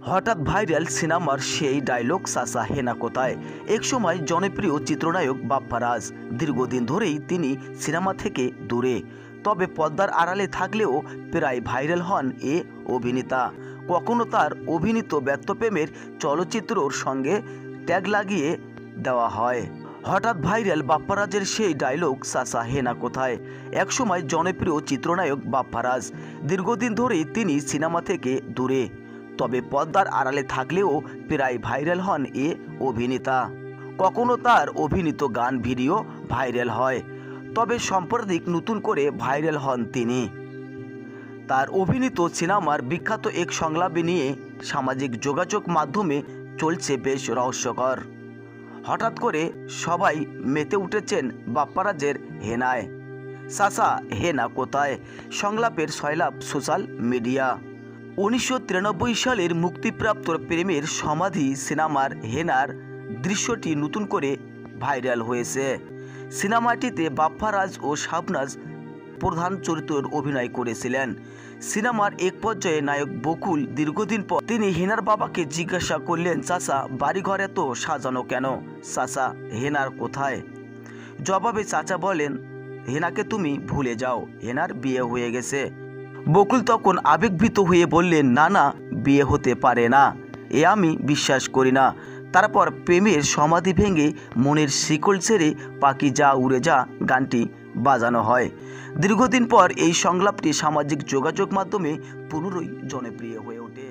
হঠাৎ ভাইরাল সিনেমার সেই ডায়লগ সাসা হেনা কোথায়। একসময় জনপ্রিয় চিত্রনায়ক বাপ্পারাজ, দীর্ঘদিন ধরেই তিনি সিনেমা থেকে দূরে, তবে পর্দার আড়ালে থাকলেও প্রায় ভাইরাল হন এ অভিনেতা। কখনো তার অভিনীত ব্যর্থপ্রেমের চলচ্চিত্রর সঙ্গে ট্যাগ লাগিয়ে দেওয়া হয়। হঠাৎ ভাইরাল বাপ্পারাজের সেই ডায়লগ সাসা হেনা কোথায়। একসময় জনপ্রিয় চিত্রনায়ক বাপ্পারাজ, দীর্ঘদিন ধরেই তিনি সিনেমা থেকে দূরে, তবে পর্দার আড়ালে থাকলেও প্রায় ভাইরাল হন এ অভিনেতা। কখনো তার অভিনীত গান ভিডিও ভাইরাল হয়, তবে সাম্প্রতিক নতুন করে ভাইরাল হন তিনি। তার অভিনীত সিনেমার বিখ্যাত এক সংলাপে নিয়ে সামাজিক যোগাযোগ মাধ্যমে চলছে বেশ রহস্যকর। হঠাৎ করে সবাই মেতে উঠেছেন বাপ্পারাজের হেনায়। সাসা হেনা কোথায় সংলাপের সয়লাভ সোশ্যাল মিডিয়া। 1993 সালের মুক্তিপ্রাপ্ত প্রেমের সমাধি সিনেমার হেনার দৃশ্যটি নতুন করে ভাইরাল হয়েছে। সিনেমাটিতে বাপ্পারাজ ও শাবনাজ প্রধান চরিত্রের অভিনয় করেছিলেন। সিনেমার এক পর্যায়ে নায়ক বকুল দীর্ঘদিন পর তিনি হেনার বাবাকে জিজ্ঞাসা করলেন, চাচা বাড়িঘর এত সাজানো কেন, চাচা হেনার কোথায়? জবাবে চাচা বলেন, হেনাকে তুমি ভুলে যাও, হেনার বিয়ে হয়ে গেছে। বকুল তখন আবেগভীত হয়ে বললেন, না না, বিয়ে হতে পারে না, এ আমি বিশ্বাস করি না। তারপর প্রেমের সমাধি ভেঙে মনের শিকল ছেড়ে পাখি যা উড়ে যা গানটি বাজানো হয়। দীর্ঘদিন পর এই সংলাপটি সামাজিক যোগাযোগ মাধ্যমে পুনরায় জনপ্রিয় হয়ে ওঠে।